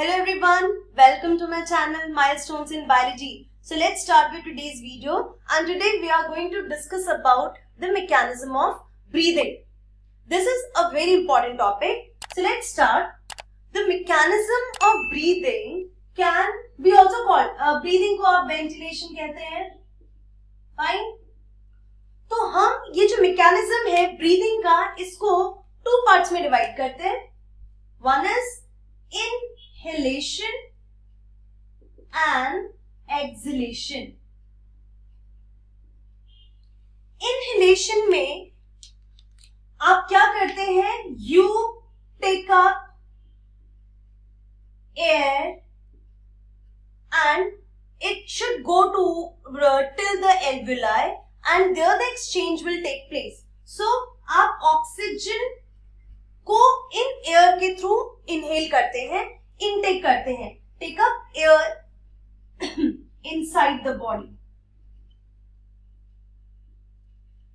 Hello everyone, welcome to my channel Milestones in Biology. So let's start with today's video, and today we are going to discuss about the mechanism of breathing. This is a very important topic. So let's start. The mechanism of breathing can be also called breathing को आप ventilation कहते हैं. Fine. तो हम ये जो mechanism है breathing का, इसको two parts में divide करते हैं. One is inhalation and exhalation. Inhalation में आप क्या करते हैं? You take up air and it should go to till the alveoli and there the exchange will take place. So आप ऑक्सीजन को इन एयर के थ्रू इनहेल करते हैं, इनटेक करते हैं, take up air inside the body.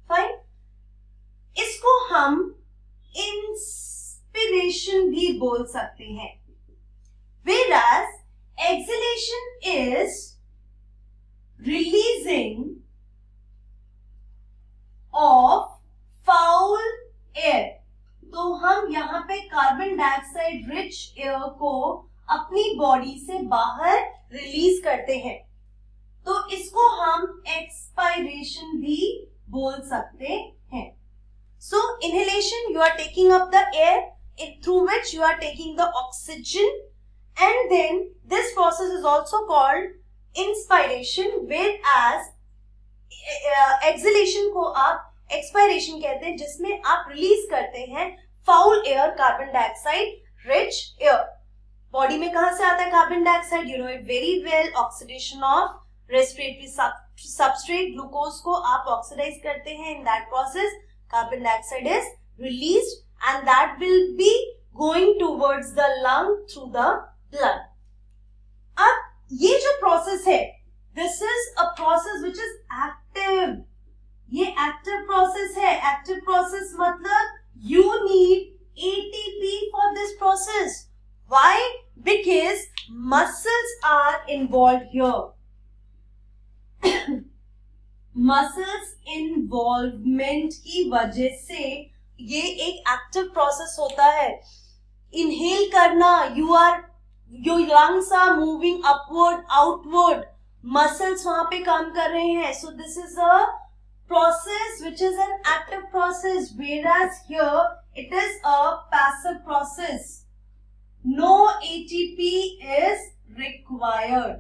Fine. इसको हम inspiration भी बोल सकते हैं. Whereas exhalation is releasing of foul air. तो हम यहाँ पे कार्बन डाइऑक्साइड रिच एयर को अपनी बॉडी से बाहर रिलीज करते हैं, तो इसको हम एक्सपायरेशन भी बोल सकते हैं. So inhalation, you are taking up the air through which you are taking the oxygen, and then this process is also called inspiration, whereas exhalation को आप expiration कहते हैं, जिसमें आप रिलीज करते हैं foul air, carbon dioxide rich air. Body में कहां से आता है carbon dioxide? You know it very well. Oxidation of respiratory substrate, glucose को आप ऑक्सीडाइज करते हैं. In that process carbon dioxide is released and that will be going towards the lung through the blood. अब ये जो process है, this is a process which is active. ये active process है. एक्टिव प्रोसेस मतलब you need ATP for this process. Why? Because muscles are involved here. Muscles involvement की वजह से ये एक एक्टिव प्रोसेस होता है. इनहेल करना, your lungs are moving upward, outward. Muscles वहां पे काम कर रहे हैं. So this is a process which is an active process, whereas here it is a passive process. No ATP is required.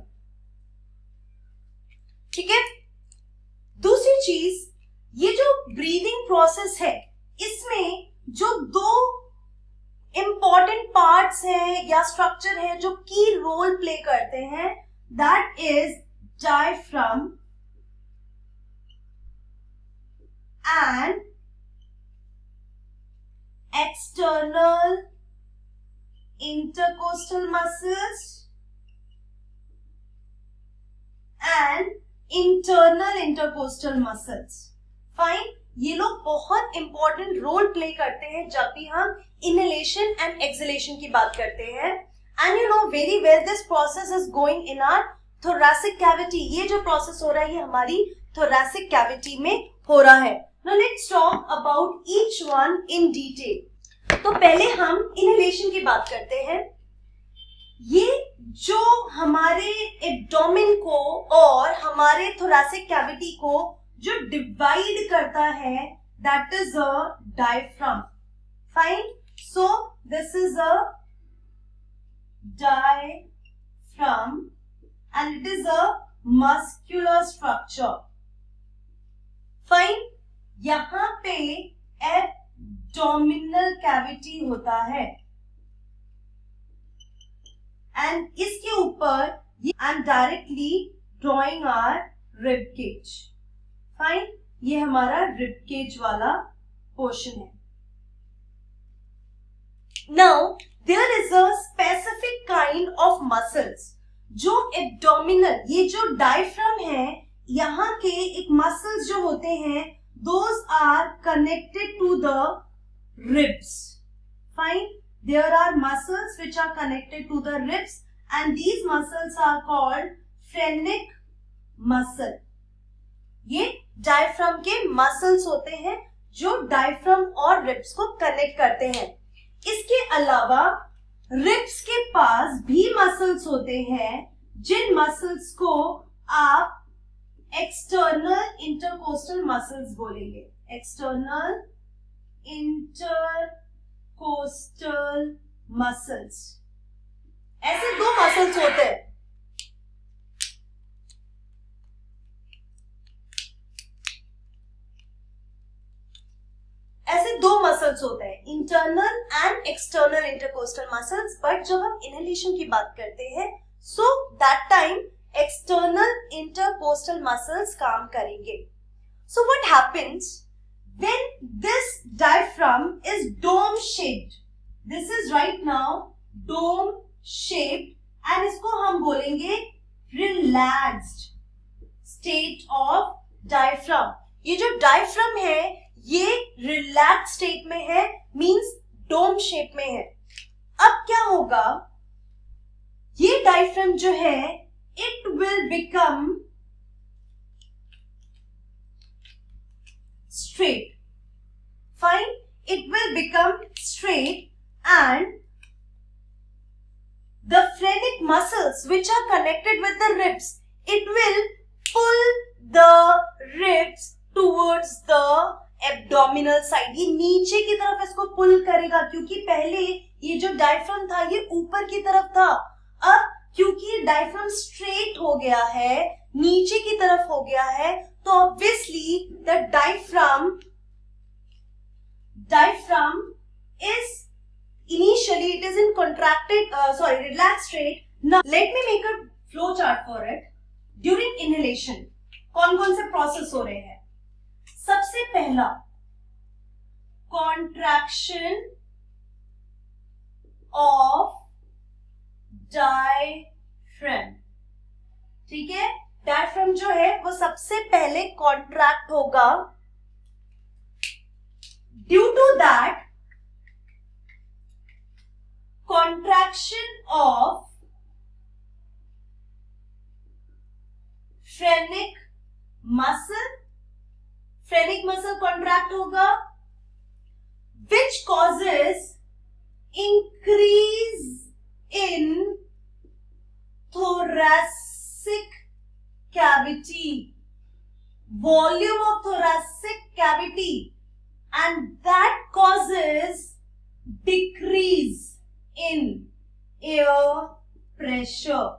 ठीक है. दूसरी चीज, ये जो ब्रीदिंग प्रोसेस है, इसमें जो दो इंपॉर्टेंट पार्ट्स हैं या स्ट्रक्चर है जो की रोल प्ले करते हैं, that is diaphragm and external intercostal muscles and internal intercostal muscles. Fine. ये लोग बहुत इंपॉर्टेंट रोल प्ले करते हैं जब भी हम इनहेलेशन एंड एक्सहेलेशन की बात करते हैं. And you know very well this process is going in our thoracic cavity. ये जो प्रोसेस हो रहा है, ये हमारी थोरैसिक कैविटी में हो रहा है. Now let's talk about each one in detail. तो पहले हम इनहेलेशन की बात करते हैं. ये जो हमारे एब्डोमेन को और हमारे थोरैसिक कैविटी को जो डिवाइड करता है, that is a diaphragm. Fine. So this is a diaphragm and it is a muscular structure. Fine. यहां पे एब्डोमिनल कैविटी होता है एंड इसके ऊपर and directly drawing our rib cage. Fine. ये हमारा रिब केज वाला पोर्शन है. Now there is a specific kind of muscles जो एब्डोमिनल, ये जो डायफ्राम है, यहाँ के एक मसल्स जो होते हैं, those are connected to the ribs. Fine. there are muscles which are connected to the ribs and these muscles are called phrenic muscle. ये डायफ्राम के मसल्स होते हैं जो डायफ्राम और रिब्स को कनेक्ट करते हैं. इसके अलावा रिब्स के पास भी मसल्स होते हैं जिन मसल्स को आप एक्सटर्नल इंटरकोस्टल मसल्स बोलेंगे. एक्सटर्नल इंटरकोस्टल मसल्स, ऐसे दो मसल्स होते हैं. ऐसे दो मसल्स होते हैं, internal and external intercostal muscles. But जब हम इनहेलेशन की बात करते हैं so that time external intercostal muscles काम करेंगे. So what happens when this diaphragm is dome shaped, this is right now dome shaped and इसको हम बोलेंगे relaxed state of diaphragm. ये जो diaphragm है ये relaxed state में है, means dome shape में है. अब क्या होगा, ये diaphragm जो है it will become straight. Fine, it will become straight and the phrenic muscles which are connected with the ribs, it will pull the ribs towards the abdominal side. ये नीचे की तरफ इसको पुल करेगा क्योंकि पहले ये जो डायफ्राम था ये ऊपर की तरफ था. अब क्योंकि डायफ्राम स्ट्रेट हो गया है, नीचे की तरफ हो गया है, तो obviously the diaphragm is initially it is in relaxed state. Now let me make a flow chart for it. During inhalation कौन कौन से प्रोसेस हो रहे हैं. सबसे पहला contraction of diaphragm. ठीक है, डायफ्राम जो है वो सबसे पहले कॉन्ट्रैक्ट होगा. Due to that contraction of phrenic muscle contract होगा which causes increase in thoracic cavity, volume of thoracic cavity, and that causes decrease in air pressure.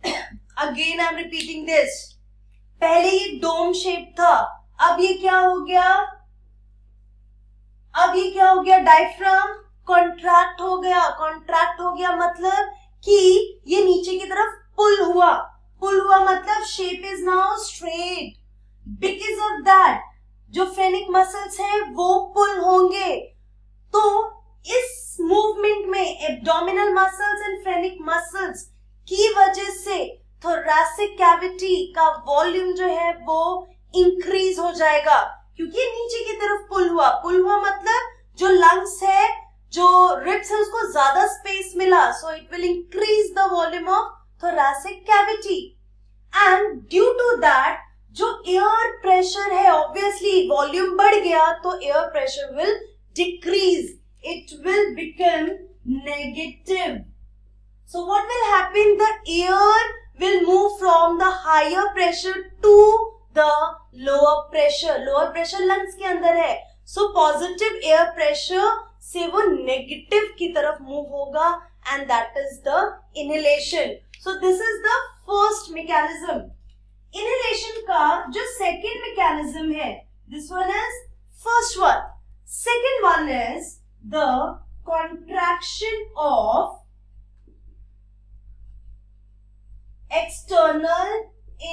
Again I am repeating this. पहले ये dome shape था, अब ये क्या हो गया, diaphragm contract हो गया मतलब कि ये नीचे की तरफ पुल हुआ मतलब shape is now straight. Because of that जो फ्रेनिक मसल्स हैं वो पुल होंगे. तो इस मूवमेंट में abdominal muscles and phrenic muscles की वजह से थोरैसिक कैविटी का वॉल्यूम जो है वो इंक्रीज हो जाएगा क्योंकि नीचे की तरफ पुल हुआ मतलब जो लंग्स है, जो रिब्स है, उसको ज्यादा स्पेस मिला. So it will increase the volume of thoracic cavity and due to that जो एयर प्रेशर है obviously वॉल्यूम बढ़ गया तो air pressure will decrease, it will become negative. So what will happen, the air will move from the higher pressure to the lower pressure lungs के अंदर है. So positive air pressure से वो negative की तरफ मूव होगा and that is the inhalation. So this is the first mechanism. Inhalation का जो second mechanism है, this one is first one. Second one is the contraction of external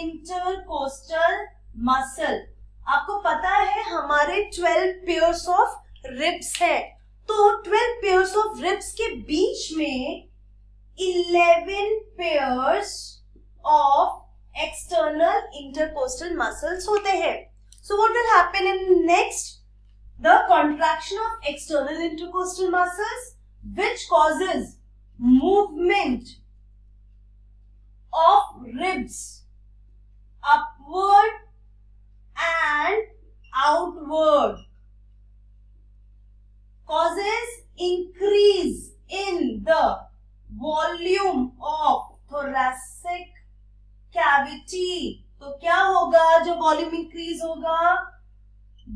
intercostal muscle. आपको पता है हमारे 12 pairs of ribs है, तो 12 pairs of ribs के बीच में 11 pairs of external intercostal muscles होते हैं. So what will happen in next? the contraction of external intercostal muscles which causes movement of ribs upward and outward, causes increase in the volume of thoracic cavity. तो क्या होगा जो volume increase होगा?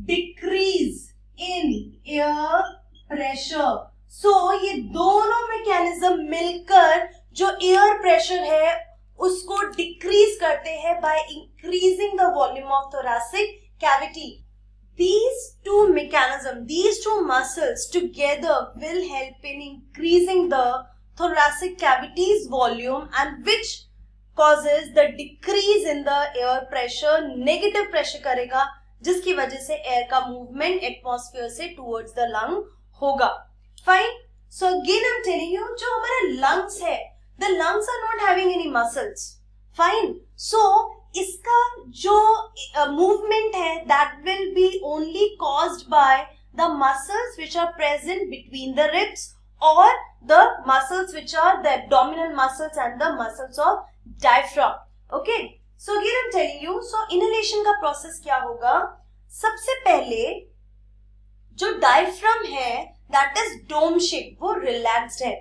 Decrease in air pressure. So ये दोनों mechanism मिलकर जो air pressure है उसको डिक्रीज करते हैं by increasing the volume of thoracic cavity. These two mechanisms, these two muscles together will help in increasing the thoracic cavity's volume and which causes the decrease in the air pressure. Negative pressure करेगा जिसकी वजह से air का movement atmosphere से towards the lung होगा. Fine. So again I am telling you, जो हमारे lungs है, the lungs are not having any muscles. Fine. So इसका जो मूवमेंट है that will be only caused by the muscles which are present between the ribs और the muscles which are the abdominal muscles and the muscles of diaphragm. Okay. So again I am telling you, so inhalation का process क्या होगा? सबसे पहले जो diaphragm है that is dome shape, वो relaxed है.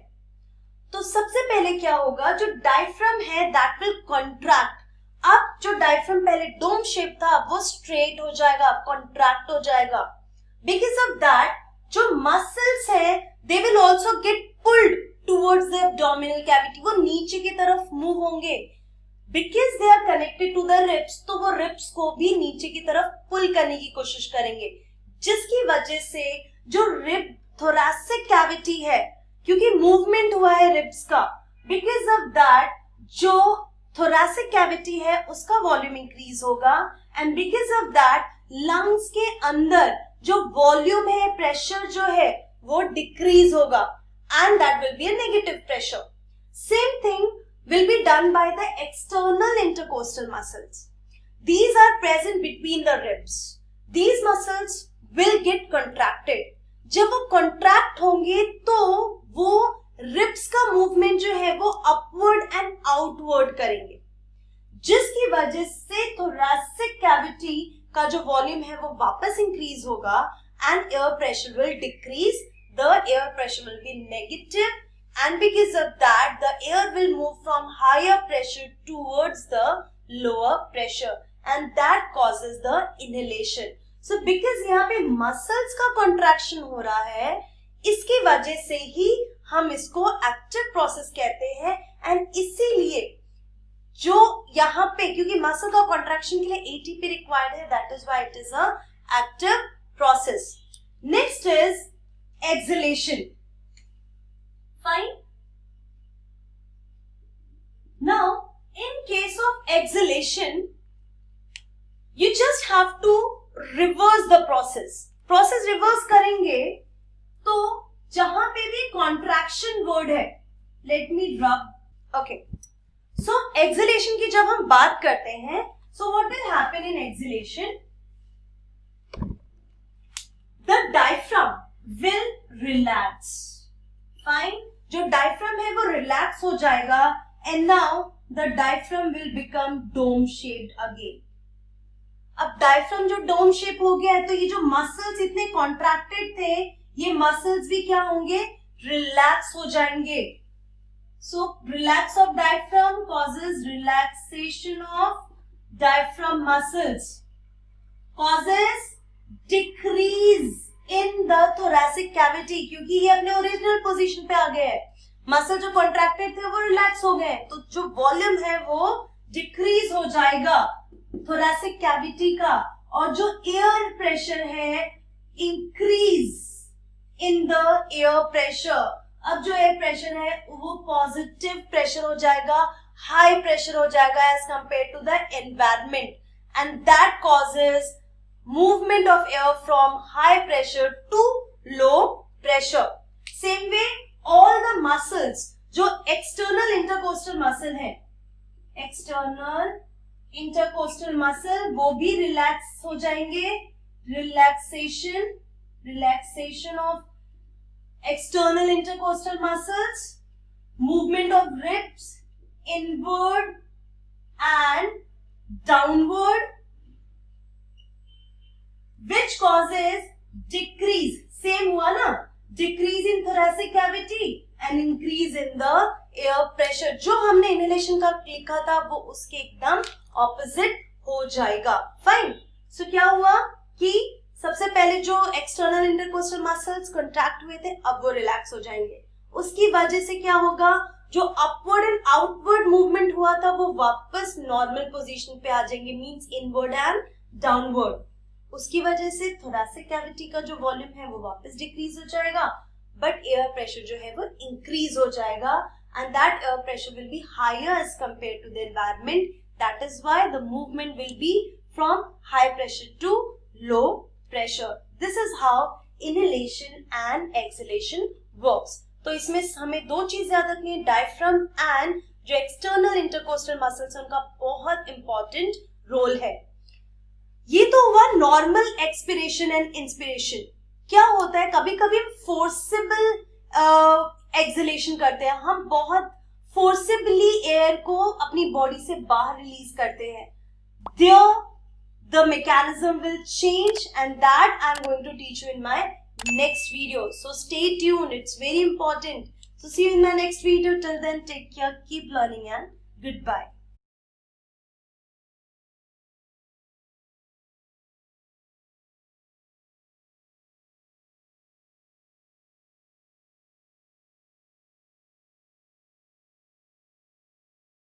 तो सबसे पहले क्या होगा, जो डायफ्राम है दैट विल कॉन्ट्रैक्ट. अब जो डायफ्राम पहले डोम शेप था वो स्ट्रेट हो जाएगा, कॉन्ट्रैक्ट हो जाएगा. बिकॉज ऑफ दैट जो मसल्स है they will also get pulled towards the abdominal cavity. वो नीचे की तरफ मूव होंगे because they are connected to the ribs. तो वो रिब्स को भी नीचे की तरफ पुल करने की कोशिश करेंगे, जिसकी वजह से जो रिब थोरैसिक कैविटी है, क्योंकि मूवमेंट हुआ है रिब्स का, बिकॉज ऑफ दैट जो थोरैसिक कैविटी है उसका वॉल्यूम इंक्रीज होगा and because of that lungs के अंदर जो वॉल्यूम है, प्रेशर जो है वो डिक्रीज होगा and that will be a negative pressure. Same thing will be done by the external intercostal muscles. These are present between the ribs. These muscles will get contracted. जब वो contract होंगे तो वो ribs का movement जो है वो upward and outward करेंगे, जिसकी वजह से thoracic cavity का जो volume है वो वापस increase होगा and air pressure will decrease. The air pressure will be negative and because of that the air will move from higher pressure towards the lower pressure and that causes the inhalation. So because यहाँ पे muscles का contraction हो रहा है, इसकी वजह से ही हम इसको active process कहते हैं and इसीलिए जो यहाँ पे क्योंकि muscle का contraction के लिए ATP required है, that is why it is a active process. Next is exhalation. Fine. Now, in case of exhalation, you just have to reverse the process. Process reverse करेंगे तो जहां पे भी contraction word है, let me rub. Okay. So exhalation की जब हम बात करते हैं, so what will happen in exhalation? The diaphragm will relax. Fine. जो diaphragm है वो relax हो जाएगा and now the diaphragm will become dome shaped again. अब diaphragm जो dome shape हो गया है तो ये जो muscles इतने contracted थे, ये muscles भी क्या होंगे? Relax हो जाएंगे. So relax of diaphragm causes relaxation of diaphragm muscles, causes decrease in the thoracic cavity, क्योंकि ये अपने ओरिजिनल पोजीशन पे आ गए हैं. मसल जो कॉन्ट्रैक्टेड थे वो रिलैक्स हो गए, तो जो वॉल्यूम है वो डिक्रीज हो जाएगा thoracic कैविटी का, और जो एयर प्रेशर है increase in the air pressure. अब जो एयर प्रेशर है वो पॉजिटिव प्रेशर हो जाएगा, हाई प्रेशर हो जाएगा as compare to the environment and that causes movement of air from high pressure to low pressure. Same way all the muscles जो external intercostal muscle है, external intercostal muscle वो भी relax हो जाएंगे. Relaxation relaxation of external intercostal muscles, movement of ribs inward and downward, which causes decrease, same हुआ ना, decrease in thoracic cavity and increase in the air pressure. जो हमने inhalation का लिखा था वो उसके एकदम opposite हो जाएगा. फाइन. सो क्या हुआ कि सबसे पहले जो एक्सटर्नल इंटरकोस्टल मसल्स कंट्रैक्ट हुए थे अब वो रिलैक्स हो जाएंगे. उसकी वजह से क्या होगा, जो अपवर्ड एंड आउटवर्ड मूवमेंट हुआ था वो वापस नॉर्मल पोजीशन पे आ जाएंगे, मींस इनवर्ड एंड डाउनवर्ड. उसकी वजह से थोरैसिक कैविटी का जो वॉल्यूम है वो वापस डिक्रीज हो जाएगा, बट एयर प्रेशर जो है वो इंक्रीज हो जाएगा, and that air pressure will be higher as compare to the environment. That is why the movement will be from high pressure to low pressure. This is how inhalation and exhalation works. तो इसमें हमें दो चीज याद रखनी है, diaphragm and जो external intercostal muscles हैं उनका बहुत इंपॉर्टेंट रोल है. ये तो हुआ नॉर्मल एक्सपिरेशन एंड इंस्पिरेशन. क्या होता है, कभी कभी हम फोर्सेबल एक्सलेशन करते हैं, हम बहुत फोर्सेबली एयर को अपनी बॉडी से बाहर रिलीज करते हैं. There the mechanism will change, and that I'm going to teach you in my next video. So stay tuned, it's very important. So see you in my next video. Till then, take care, keep learning, and goodbye.